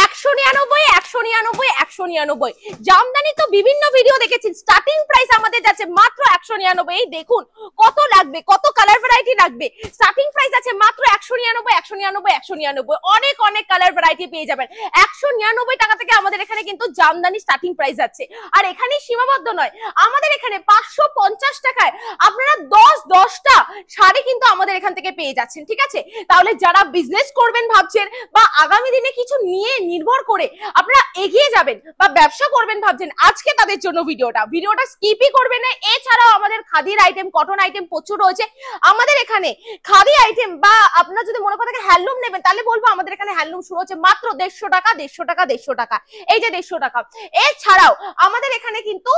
199 199 199 জামদানি তো বিভিন্ন ভিডিও দেখেছেন, স্টার্টিং প্রাইস আমাদের যাচ্ছে মাত্র 199। এই দেখুন কত লাগবে, কত কালার ভ্যারাইটি লাগবে। স্টার্টিং প্রাইস আছে মাত্র 199 199 199। অনেক অনেক কালার ভ্যারাইটি পেয়ে যাবেন। 199 টাকা থেকে আমাদের এখানে কিন্তু জামদানি স্টার্টিং প্রাইস আছে। আর এখানে সীমাবদ্ধ নয়, আমাদের এখানে 550 টাকায় আপনারা 10টা শাড়ি কিন্তু আমাদের এখান থেকে পেয়ে যাচ্ছেন। ঠিক আছে, তাহলে যারা বিজনেস করবেন ভাবছেন বা আগামী দিনে কিছু নিয়ে নির্ভর করে আপনারা এগিয়ে যাবেন বা ব্যবসা করবেন ভাবছেন, আজকে তাদের জন্য ভিডিওটা স্কিপই করবেন না। এছাড়াও আমাদের খাদির আইটেম, কটন আইটেম প্রচুর রয়েছে আমাদের এখানে। খাদি আইটেম বা আপনারা যদি মনে করেন হ্যান্ডলুম নেবেন, তাহলে বলবো আমাদের এখানে হ্যান্ডলুম শুরু হচ্ছে মাত্র 150 টাকা 150 টাকা 150 টাকা। এই যে 150 টাকা। এছাড়াও আমাদের এখানে কিন্তু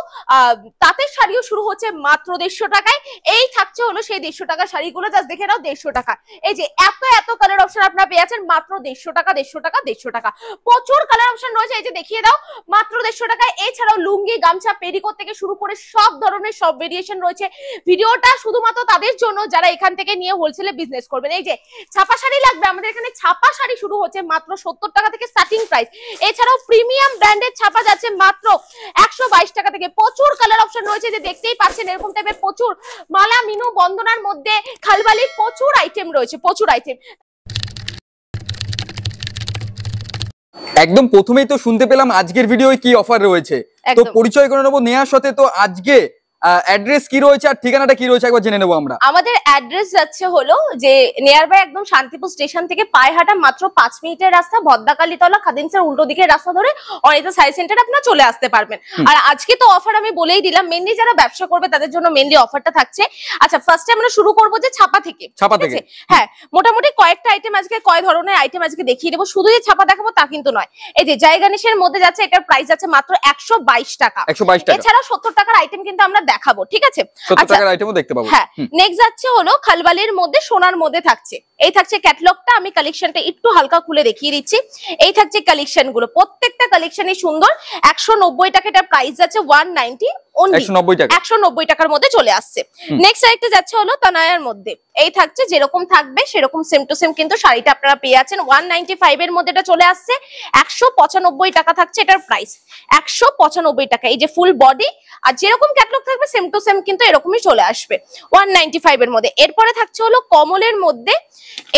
তাঁতের শাড়িও শুরু হচ্ছে মাত্র 150 টাকায়। এই থাকছে হলো সেই 150 টাকা শাড়িগুলো, জাস্ট দেখে নাও 150 টাকা। এই যে এত কালার অপশন আপনারা পেয়ে যাচ্ছেন মাত্র 150 টাকা 150 টাকা 150 টাকা। প্রচুর কালার অপশন রয়েছে, এই যে দেখিয়ে দাও মাত্র 150 টাকায়। এছাড়াও লুঙ্গি, গামছা, পেরিকোট থেকে শুরু করে সব ধরনের সব ভেরিয়েশন রয়েছে। ভিডিওটা শুধুমাত্র তাদের জন্য যারা এখান থেকে নিয়ে হোলসেলে বিজনেস করবেন। এই যে ছাপা শাড়ি লাগবে, আমাদের এখানে ছাপা শাড়ি শুরু হচ্ছে মাত্র 70 টাকা থেকে স্টার্টিং প্রাইস। এছাড়াও প্রিমিয়াম ব্র্যান্ডের ছাপা যাচ্ছে মাত্র 122 টাকা থেকে। প্রচুর কালার অপশন রয়েছে, যে দেখতেই পাচ্ছেন এরকম টাইপের প্রচুর মালা, মিনু, বন্দনার মধ্যে খালবালির প্রচুর আইটেম রয়েছে, প্রচুর আইটেম। একদম প্রথমেই তো শুনতে পেলাম আজকের ভিডিওয় কি অফার রয়েছে, তো পরিচয় করে নেবো নেয়ার সাথে। তো আজকে অ্যাড্রেস কি রয়েছে আর ঠিকানাটা কি রয়েছে একবার জেনে নেবো আমরা। আমাদের অ্যাড্রেস যাচ্ছে হলো যে নিয়ার বাই একদম শান্তিপুর স্টেশন থেকে পায়ে হাঁটা মাত্র 5 মিনিটের রাস্তা, ভদ্রাকালীতলা খাদিমসের উল্টো দিকের রাস্তা ধরে অনিতা শাড়ি সেন্টারে আপনারা চলে আসতে পারবেন। আর আজকে তো অফার আমি বলেই দিলাম, মেনলি যারা ব্যবসা করবে তাদের জন্য মেনলি অফারটা থাকছে। আচ্ছা, ফার্স্টে আমরা শুরু করব যে ছাপা থেকে। হ্যাঁ, মোটামুটি কয়েকটা আইটেম আজকে, কয় ধরনের আইটেম আজকে দেখিয়ে দেবো। শুধু যে ছাপা দেখাবো তা কিন্তু নয়। এই যে জায়গানিশের মধ্যে যাচ্ছে, এটার প্রাইস যাচ্ছে মাত্র 122 টাকা। এছাড়া 70 টাকার আইটেম কিন্তু আমরা দেখাবো। ঠিক আছে, 70 টাকার আইটেমও দেখতে পাবো। হ্যাঁ, নেক্সট যাচ্ছে হলো খালবালির মধ্যে সোনার মধ্যে থাকছে। এই থাকছে ক্যাটালগটা, আমি কালেকশনটা একটু হালকা খুলে দেখিয়ে দিচ্ছি। এই থাকছে কালেকশন গুলো, প্রত্যেকটা কালেকশনই সুন্দর। 190 টাকা এটার প্রাইস যাচ্ছে, 190 অনলি 190 টাকার মধ্যে চলে আসছে। নেক্সট আরেকটা যাচ্ছে হলো তানায়ার মধ্যে। এই থাকছে যেরকম থাকবে সেরকম সেম টু সেম কিন্তু শাড়িটা আপনারা পেয়ে যাচ্ছেন। 195 এর মধ্যে এটা চলে আসছে। 195 টাকা থাকছে এটার প্রাইস, 195 টাকা। এই যে ফুল বডি আর যেরকম ক্যাটালগ থাকবে সেম টু সেম কিন্তু এরকমই চলে আসবে 195 এর মধ্যে। এরপরে থাকছে হলো কমলের মধ্যে।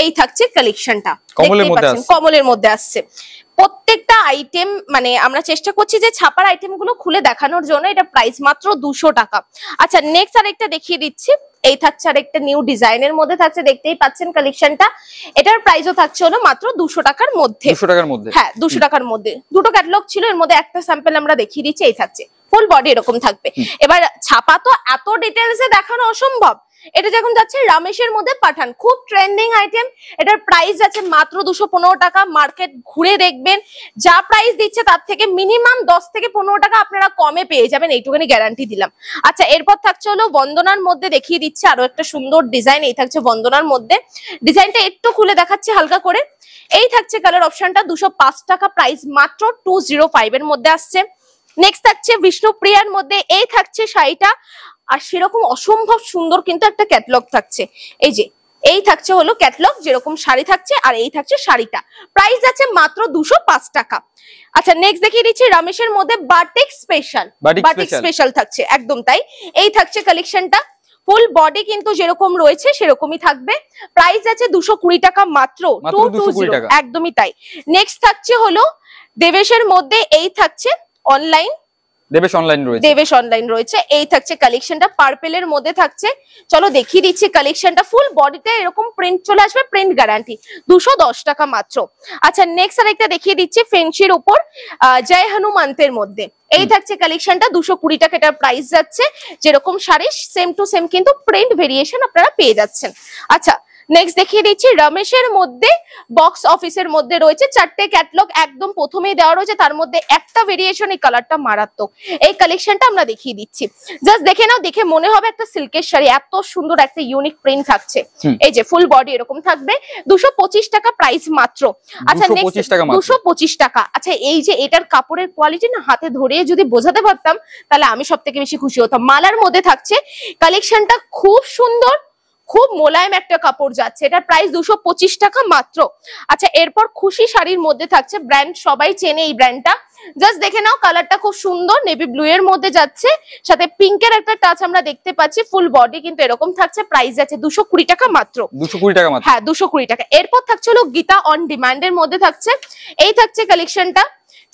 এই থাকছে কালেকশনটা, কমলের মধ্যে আসছে। প্রত্যেকটা আইটেম মানে আমরা চেষ্টা করছি যে ছাপার আইটেম গুলো খুলে দেখানোর জন্য। এটা প্রাইস মাত্র 200 টাকা। আচ্ছা, নেক্সট আরেকটা দেখিয়ে দিচ্ছি। এই থাকছে আরেকটা নিউ ডিজাইনের মধ্যে থাকছে, দেখতেই পাচ্ছেন কালেকশনটা। এটার প্রাইসও থাকছে হলো মাত্র 200 টাকার মধ্যে। 200 টাকার মধ্যে, হ্যাঁ 200 টাকার মধ্যে। দুটো ক্যাটালগ ছিল, এর মধ্যে একটা স্যাম্পল আমরা দেখিয়ে দিচ্ছি। এই থাকছে ফুল বডি এরকম থাকবে। এবার ছাপা তো এত ডিটেইলসে দেখানো অসম্ভব। এটা যখন যাচ্ছে রামেশের মধ্যে পাঠান, খুব ট্রেন্ডিং আইটেম। এটার প্রাইস যাচ্ছে মাত্র 215 টাকা। মার্কেট ঘুরে দেখবেন যা প্রাইস দিচ্ছে তার থেকে মিনিমাম 10 থেকে 15 টাকা আপনারা কমে পেয়ে যাবেন, এইটুকুনি গ্যারান্টি দিলাম। আচ্ছা, এরপর থাকছে হলো বন্দনার মধ্যে, দেখিয়ে দিচ্ছে আরো একটা সুন্দর ডিজাইন। এই থাকছে বন্দনার মধ্যে, ডিজাইনটা একটু খুলে দেখাচ্ছে হালকা করে। এই থাকছে কালার অপশনটা, 205 টাকা প্রাইস, মাত্র 205 এর মধ্যে আসছে। নেক্সট থাকছে বিষ্ণুপ্রিয়ার মধ্যে। এই থাকছে শাড়িটা, আর সেরকম অসম্ভব সুন্দর কিন্তু একটা ক্যাটালগ থাকছে। এই যে এই থাকছে হলো ক্যাটালগ, যেরকম শাড়ি থাকছে আর এই থাকছে শাড়িটা। প্রাইস আছে মাত্র 205 টাকা। আচ্ছা, নেক্সট দেখিয়ে দিচ্ছি রামেশের মধ্যে বাটিক স্পেশাল থাকছে, একদম তাই। এই থাকছে কালেকশনটা, ফুল বডি কিন্তু যেরকম রয়েছে সেরকমই থাকবে। প্রাইস আছে 220 টাকা মাত্র, 220, একদমই তাই। নেক্সট থাকছে হলো দেবেশের মধ্যে। এই থাকছে অনলাইন, দেবেশ অনলাইন রয়েছে। এই থাকছে কালেকশনটা, পার্পেলের মধ্যে থাকছে। চলো দেখিয়ে দিচ্ছি কালেকশনটা। ফুল বডিতে এরকম প্রিন্ট চলে আসবে, প্রিন্ট গ্যারান্টি, 210 টাকা মাত্র। আচ্ছা, নেক্সট আরেকটা দেখিয়ে দিচ্ছি ফেন্সির উপর জয় হনুমন্তের মধ্যে। এই থাকছে কালেকশনটা, 220 টাকা এটার প্রাইস যাচ্ছে। যেরকম শাড়ি সেম টু সেম কিন্তু প্রিন্ট ভেরিয়েশন আপনারা পেয়ে যাচ্ছেন। আচ্ছা, নেক্সট দেখিয়ে দিচ্ছি রমেশের মধ্যে, বক্স অফিসের মধ্যে রয়েছে 4টে ক্যাটালগ একদম প্রথমেই দেওয়া রয়েছে। তার মধ্যে একটা ভেরিয়েশন, এই কালারটা মারাত্মক। এই কালেকশনটা আমরা দেখিয়ে দিচ্ছি, জাস্ট দেখে নাও, দেখে মনে হবে একটা সিল্কের শাড়ি, এত সুন্দর একটা ইউনিক প্রিন্ট থাকছে। এই যে ফুল বডি এরকম থাকবে, 225 টাকা প্রাইস মাত্র। আচ্ছা, নেক্সট 225 টাকা। আচ্ছা, এই যে এটার কাপড়ের কোয়ালিটি না হাতে ধরে যদি বোঝাতে পারতাম তাহলে আমি সব থেকে বেশি খুশি হতাম। মালার মধ্যে থাকছে কালেকশনটা, খুব সুন্দর, খুব মোলায়েম একটা কাপড় যাচ্ছে, এটার প্রাইস 225 টাকা মাত্র। আচ্ছা এরপর খুশি শাড়ির মধ্যে থাকছে, ব্র্যান্ড সবাই চেনে এই ব্র্যান্ডটা, জাস্ট দেখে নাও কালারটা খুব সুন্দর, নেভি ব্লু এর মধ্যে যাচ্ছে, সাথে পিঙ্কের একটা টাচ আমরা দেখতে পাচ্ছি, ফুল বডি কিন্তু এরকম থাকছে, প্রাইস আছে 220 টাকা মাত্র। 220 টাকা মাত্র, হ্যাঁ 220 টাকা। এরপর থাকছে হলো গীতা অন ডিমান্ড এর মধ্যে থাকছে, এই থাকছে কালেকশনটা।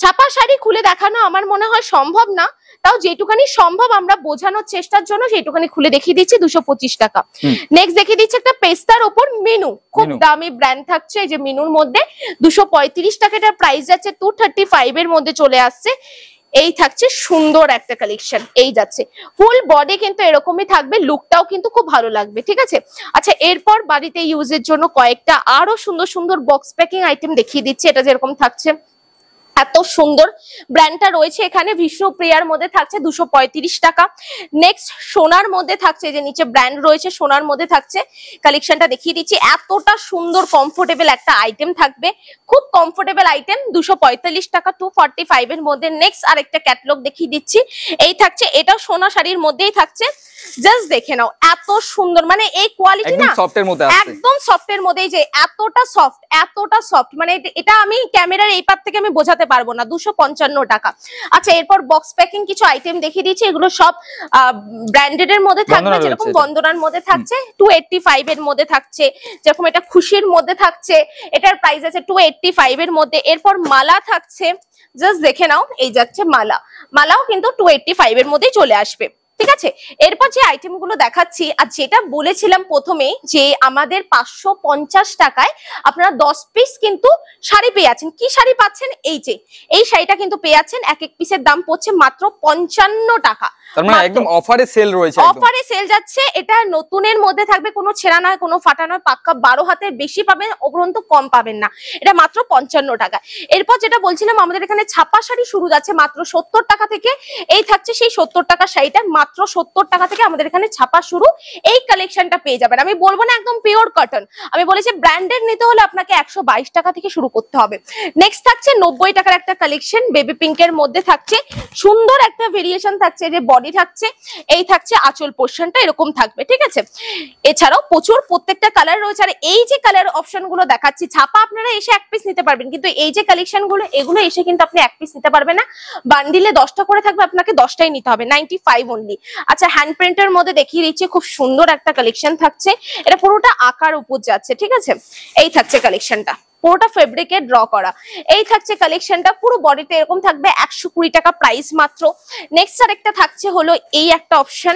ছাপা শাড়ি খুলে দেখানো আমার মনে হয় সম্ভব না, তাও যেটুকানি সম্ভব আমরা বোঝানোর চেষ্টার জন্য সেইটুকানি খুলে দেখিয়ে দিচ্ছি 225 টাকা। নেক্সট দেখিয়ে দিচ্ছি একটা পেস্তার ওপর মিনু, খুব দামি ব্র্যান্ড থাকছে, এই যে মিনুর মধ্যে 235 টাকা, এটার প্রাইস যাচ্ছে 235 এর মধ্যে চলে আসছে। এই থাকছে সুন্দর একটা কালেকশন, এই যাচ্ছে ফুল বডি কিন্তু এরকমই থাকবে, লুকটাও কিন্তু খুব ভালো লাগবে, ঠিক আছে। আচ্ছা এরপর বাড়িতে ইউজের জন্য কয়েকটা আরো সুন্দর সুন্দর বক্স প্যাকিং আইটেম দেখিয়ে দিচ্ছি, এটা যেরকম থাকছে এত সুন্দর ব্র্যান্ডটা রয়েছে এখানে, বিষ্ণুপ্রিয়ার মধ্যে থাকছে 235 টাকা। নেক্সট সোনার মধ্যে থাকছে, যে নিচে ব্র্যান্ড রয়েছে সোনার মধ্যে থাকছে, কালেকশনটা দেখিয়ে দিচ্ছি, এতটা সুন্দর কমফোর্টেবল একটা আইটেম থাকবে, খুব কমফোর্টেবল আইটেম, 245 টাকা 245 এর মধ্যে। নেক্সট আরেকটা ক্যাটালগ দেখিয়ে দিচ্ছি, এই থাকছে, এটা সোনা শাড়ির মধ্যেই থাকছে, জাস্ট দেখে নাও এত সুন্দর, মানে এই কোয়ালিটি না সফটের মধ্যে, একদম সফটের মধ্যে, যে এতটা সফট, মানে এটা আমি ক্যামেরার এই পার থেকে আমি বোঝাতে পারবো না, 255 টাকা। আচ্ছা এরপর বক্স প্যাকিং কিছু আইটেম দেখিয়ে দিচ্ছি, এগুলো সব ব্র্যান্ডেড এর মধ্যে থাকবে, যেরকম বন্দনার মধ্যে থাকছে 285 এর মধ্যে থাকছে, যেরকম এটা খুশির মধ্যে থাকছে, এটার প্রাইস আছে 285 এর মধ্যে। এরপর মালা থাকছে, জাস্ট দেখে নাও, এই যাচ্ছে মালাও কিন্তু 285 এর মধ্যেই চলে আসবে, ঠিক আছে। এরপর যে আইটেম গুলো দেখাচ্ছি, আর যেটা বলেছিলাম প্রথমে যে আমাদের 550 টাকায় আপনারা 10 পিস কিন্তু শাড়ি পেয়ে যাচ্ছেন। কি শাড়ি পাচ্ছেন? এই যে এই শাড়িটা কিন্তু পেয়ে যাচ্ছেন, এক এক পিসের দাম পড়ছে মাত্র 55 টাকা। তার মানে একদম অফারে সেল রয়েছে, অফারে সেল যাচ্ছে, এটা নতুনের মধ্যে থাকবে, কোনো ছেঁড়া নয়, কোনো ফাটা নয়, পাক্কা 12 হাতের বেশি পাবেন, উপরন্তু কম পাবেন না, এটা মাত্র 55 টাকা। এরপর যেটা বলছিলাম, আমাদের এখানে ছাপা শাড়ি শুরু যাচ্ছে মাত্র 70 টাকা থেকে, এই থাকছে সেই 70 টাকা শাড়িটা, মাত্র 70 টাকা থেকে আমাদের এখানে ছাপা শুরু, এই কালেকশনটা পেয়ে যাবেন। আমি বলবো না একদম পিওর কটন, আমি বলেছি ব্র্যান্ডেড নিতে হলে আপনাকে 122 টাকা থেকে শুরু করতে হবে। নেক্সট থাকছে 90 টাকার একটা কালেকশন, বেবি পিঙ্কের মধ্যে থাকছে, সুন্দর একটা ভেরিয়েশন থাকছে, যে বডি থাকছে, এই থাকছে আঁচল পোর্শনটা এরকম থাকবে, ঠিক আছে। এছাড়াও প্রচুর প্রত্যেকটা কালার রয়েছে, আর এই যে কালার অপশন গুলো দেখাচ্ছি, ছাপা আপনারা এসে এক পিস নিতে পারবেন, কিন্তু এই যে কালেকশন গুলো এগুলো এসে কিন্তু আপনি এক পিস নিতে পারবেন না, বান্ডিলে 10টা করে থাকবে, আপনাকে 10টাই নিতে হবে, 95 অনলি। আচ্ছা হ্যান্ড প্রিন্টের মধ্যে দেখিয়ে দিচ্ছি, খুব সুন্দর একটা কালেকশন থাকছে, এটা পুরোটা আকার উপর যাচ্ছে, ঠিক আছে। এই থাকছে কালেকশনটা, পুরোটা ফেব্রিকে ড্র করা, এই থাকছে কালেকশনটা, পুরো বডিতে এরকম থাকবে, 120 টাকা প্রাইস মাত্র। নেক্সট আরেকটা থাকছে হলো এই একটা অপশন,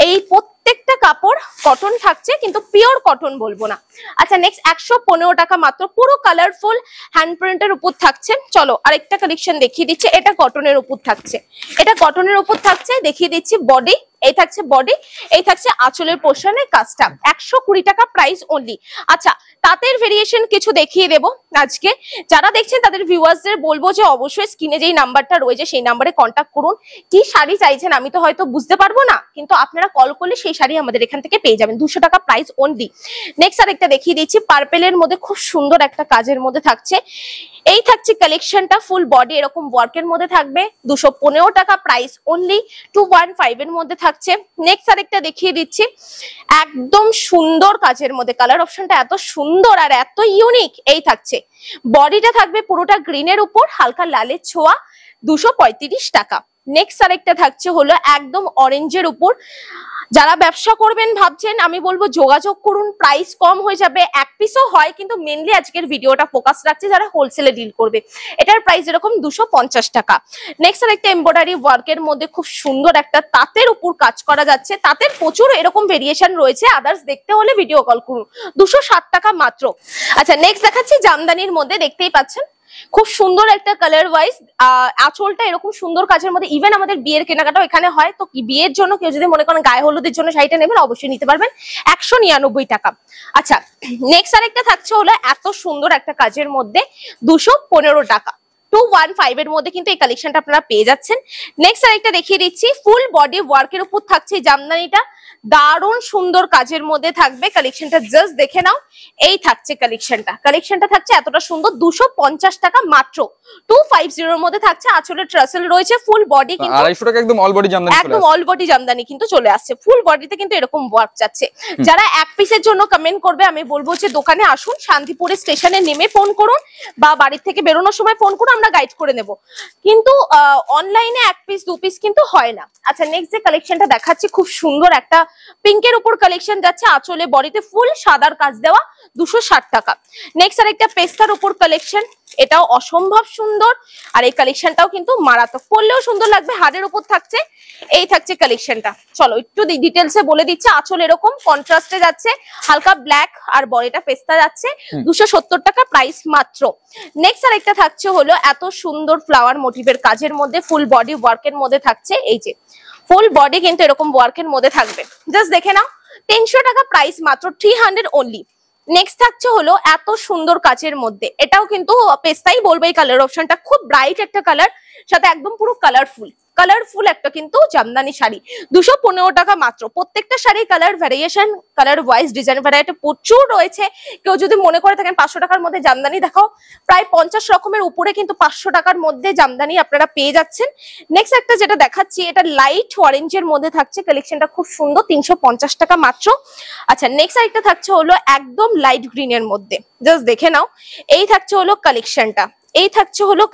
এই প্রত্যেকটা কাপড় কটন থাকছে, কিন্তু পিওর কটন বলবো না। আচ্ছা নেক্সট 115 টাকা মাত্র, পুরো কালারফুল হ্যান্ড প্রিন্টের উপর থাকছে। চলো আরেকটা কালেকশন দেখিয়ে দিচ্ছি, এটা কটনের উপর থাকছে, এটা কটনের উপর থাকছে, দেখিয়ে দিচ্ছি বডি, এই থাকছে বডি, এই থাকছে আঁচলের পোর্শনের কাজটা, 120 টাকা প্রাইস অনলি। আচ্ছা তাঁতের ভেরিয়েশন কিছু দেখিয়ে দেবো আজকে, যারা দেখছেন তাদের ভিউয়ার্সদের বলবো যে অবশ্যই স্ক্রিনে যেই নাম্বারটা রয়েছে সেই নাম্বারে কন্ট্যাক্ট করুন। কি শাড়ি চাইছেন আমি তো হয়তো বুঝতে পারবো না, কিন্তু আপনারা কল করলে সেই শাড়ি আমাদের এখান থেকে পেয়ে যাবেন, 200 টাকা প্রাইস অনলি। নেক্সট আরেকটা দেখিয়ে দিচ্ছি, পার্পেলের মধ্যে খুব সুন্দর একটা কাজের মধ্যে থাকছে, এই থাকছে কালেকশনটা, ফুল বডি এরকম ওয়ার্কের মধ্যে থাকবে, 215 টাকা প্রাইস অনলি, 215 এর মধ্যে থাকছে। নেক্সট আরেকটা দেখিয়ে দিচ্ছি, একদম সুন্দর কাজের মধ্যে, কালার অপশনটা এত সুন্দর আর এত ইউনিক, এই থাকছে বডিটা থাকবে পুরোটা গ্রিনের উপর, হালকা লালের ছোঁয়া, 235 টাকা। নেক্সট আরেকটা থাকছে হলো একদম অরেঞ্জের উপর, যারা ব্যবসা করবেন ভাবছেন আমি বলবো যোগাযোগ করুন, প্রাইস কম হয়ে যাবে, এক পিসও হয়, কিন্তু মেনলি আজকের ভিডিওটা ফোকাস রাখছে যারা হোলসেলে ডিল করবে, এটার প্রাইস এরকম 250 টাকা। নেক্সট আরেকটা এমব্রয়ডারি ওয়ার্কের মধ্যে খুব সুন্দর একটা তাঁতের উপর কাজ করা যাচ্ছে, তাঁতের প্রচুর এরকম ভেরিয়েশন রয়েছে, আদার্স দেখতে হলে ভিডিও কল করুন, 260 টাকা মাত্র। আচ্ছা নেক্সট দেখাচ্ছি জামদানির মধ্যে, দেখতেই পাচ্ছেন খুব সুন্দর একটা কালার ওয়াইজ, আঁচলটা এরকম সুন্দর কাজের মধ্যে, ইভেন আমাদের বিয়ের কেনাকাটাও এখানে হয়, তো কি বিয়ের জন্য কেউ যদি মনে করেন গায়ে হলুদের জন্য শাড়িটা নেবেন অবশ্যই নিতে পারবেন, 199 টাকা। আচ্ছা নেক্সট আরেকটা থাকছে হলো এত সুন্দর একটা কাজের মধ্যে, 215 টাকা, 215 এর মধ্যে কিন্তু এই কালেকশনটা আপনারা পেয়ে যাচ্ছেন। নেক্সট আরেকটা দেখিয়ে দিচ্ছি, ফুল বডি ওয়ার্কের উপর থাকছে জামদানিটা, দারুণ সুন্দর কাজের মধ্যে থাকবে, কালেকশনটা জাস্ট দেখে নাও, এই থাকছে কালেকশনটা থাকছে এতটা সুন্দর, 250 টাকা মাত্র 250 এর মধ্যে থাকছে। আঁচলে ট্রাসেল রয়েছে, ফুল বডি কিন্তু 250 টাকা একদম অল বডি জামদানি, একদম অল বডি জামদানি কিন্তু চলে আসছে। ফুল বডিতে কিন্তু এরকম ওয়ার্ক যাচ্ছে। যারা এক পিসের জন্য কমেন্ট করবে আমি বলবো যে দোকানে আসুন, শান্তিপুরে স্টেশনে নেমে ফোন করুন বা বাড়ি থেকে বেরোনোর সময় ফোন করুন, আমরা গাইড করে নেব। কিন্তু অনলাইনে এক পিস দু পিস কিন্তু হয় না। আচ্ছা নেক্সট যে কালেকশনটা দেখাচ্ছি, খুব সুন্দর একটা পিঙ্কের উপর কালেকশন যাচ্ছে, আঁচলে বডিতে ফুল সাদার কাজ দেওয়া, 260 টাকা। নেক্সট আরেকটা পেস্তার উপর কালেকশন, এটাও অসম্ভব সুন্দর। আর এই কালেকশনটাও কিন্তু মারাত্মক, পরলেও সুন্দর লাগবে, হাড়ের উপর থাকছে। এই থাকছে কালেকশনটা, চলো একটু ডিটেলসে বলে দিচ্ছি। আঁচল এরকম কন্ট্রাস্টে যাচ্ছে, হালকা ব্ল্যাক, আর বডিটা পেস্তা যাচ্ছে, 270 টাকা প্রাইস মাত্র। নেক্সট আরেকটা থাকছে হলো এত সুন্দর ফ্লাওয়ার মোটিভের কাজের মধ্যে, ফুল বডি ওয়ার্কের মধ্যে থাকছে। এই যে ফুল বডি কিন্তু এরকম ওয়ার্কের মধ্যে থাকবে, জাস্ট দেখে নাও, 300 টাকা প্রাইস মাত্র, 300 অনলি। নেক্সট থাকছে হলো এত সুন্দর কাচের মধ্যে, এটাও কিন্তু পেস্তাই বলবো। এই কালার অপশনটা খুব ব্রাইট একটা কালার, সাথে একদম পুরো কালারফুল একটা কিন্তু জামদানি শাড়ি, 215 টাকা মাত্র। প্রত্যেকটা sari colour variation, colour wise, design variety প্রচুর রয়েছে। কেউ যদি মনে করে থাকেন 500 টাকার মধ্যে জামদানি দেখাও, প্রায় 50 রকমের উপরে কিন্তু 500 টাকার মধ্যে জামদানি আপনারা পেয়ে যাচ্ছেন। নেক্সট একটা যেটা দেখাচ্ছি, এটা লাইট অরেঞ্জের মধ্যে থাকছে, কালেকশনটা খুব সুন্দর, 350 টাকা মাত্র। আচ্ছা নেক্সট আরেকটা থাকছে হলো একদম লাইট গ্রিনের মধ্যে, জাস্ট দেখে নাও। এই থাকছে হলো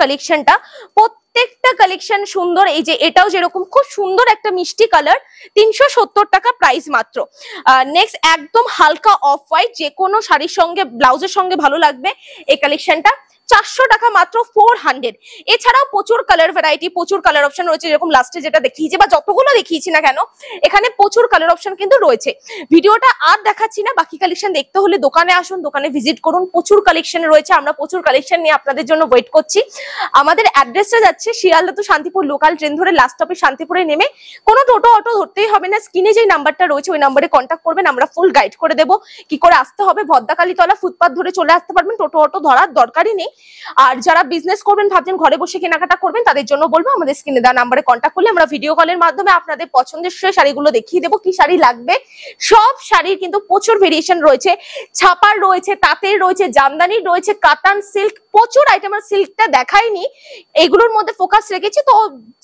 কালেকশনটা, প্রত্যেকটা কালেকশন সুন্দর। এই যে এটাও যেরকম খুব সুন্দর একটা মিষ্টি কালার, 370 টাকা প্রাইস মাত্র। নেক্সট একদম হালকা অফ হোয়াইট, যে কোনো শাড়ির সঙ্গে ব্লাউজের সঙ্গে ভালো লাগবে এই কালেকশনটা, 400 টাকা মাত্র, 400। এছাড়াও প্রচুর কালার ভ্যারাইটি, প্রচুর কালার অপশন রয়েছে, যেরকম লাস্টে যেটা দেখিয়েছি বা যতগুলো দেখিয়েছি না কেন, এখানে প্রচুর কালার অপশন কিন্তু রয়েছে। ভিডিওটা আর দেখাচ্ছি না, বাকি কালেকশন দেখতে হলে দোকানে আসুন, দোকানে ভিজিট করুন, প্রচুর কালেকশন রয়েছে। আমরা প্রচুর কালেকশন নিয়ে আপনাদের জন্য ওয়েট করছি। আমাদের অ্যাড্রেসটা যাচ্ছে Sealdah to Shantipur, local train ধরে লাস্ট স্টপে শান্তিপুরে নেমে কোনো টোটো অটো ধরতেই হবে না, স্ক্রিনে যে নাম্বারটা রয়েছে ওই নাম্বারে কন্ট্যাক্ট করবেন, আমরা ফুল গাইড করে দেবো কি করে আসতে হবে। ভদ্রাকালীতলা ফুটপাথ ধরে চলে আসতে পারবেন, টোটো অটো ধরার দরকারই নেই। আর যারা বিজনেস করবেন, ভাবছেন ঘরে বসে কেনাকাটা করবেন, তাদের জন্য বলবো আমাদের স্ক্রিনে দেওয়া নাম্বারে কন্ট্যাক্ট করলে আমরা ভিডিও কলের মাধ্যমে আপনাদের পছন্দের শাড়িগুলো দেখিয়ে দেবো, কি শাড়ি লাগবে। সব শাড়ির কিন্তু প্রচুর ভেরিয়েশন রয়েছে, ছাপার রয়েছে, তাঁতের রয়েছে, জামদানির রয়েছে, কাতান সিল্ক, প্রচুর আইটেম। আর সিল্কটা দেখাইনি, এগুলোর মধ্যে ফোকাস রেখেছি, তো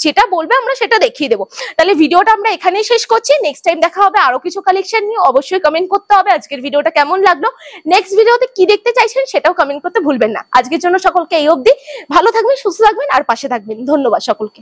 যেটা বলবে আমরা সেটা দেখিয়ে দেবো। তাহলে ভিডিওটা আমরা এখানেই শেষ করছি, নেক্সট টাইম দেখা হবে আরো কিছু কালেকশন নিয়ে। অবশ্যই কমেন্ট করতে হবে আজকের ভিডিওটা কেমন লাগলো, নেক্সট ভিডিওতে কি দেখতে চাইছেন সেটাও কমেন্ট করতে ভুলবেন না। আজকের জন্য সকলকে এই অবধি, ভালো থাকবেন, সুস্থ থাকবেন আর পাশে থাকবেন। ধন্যবাদ সকলকে।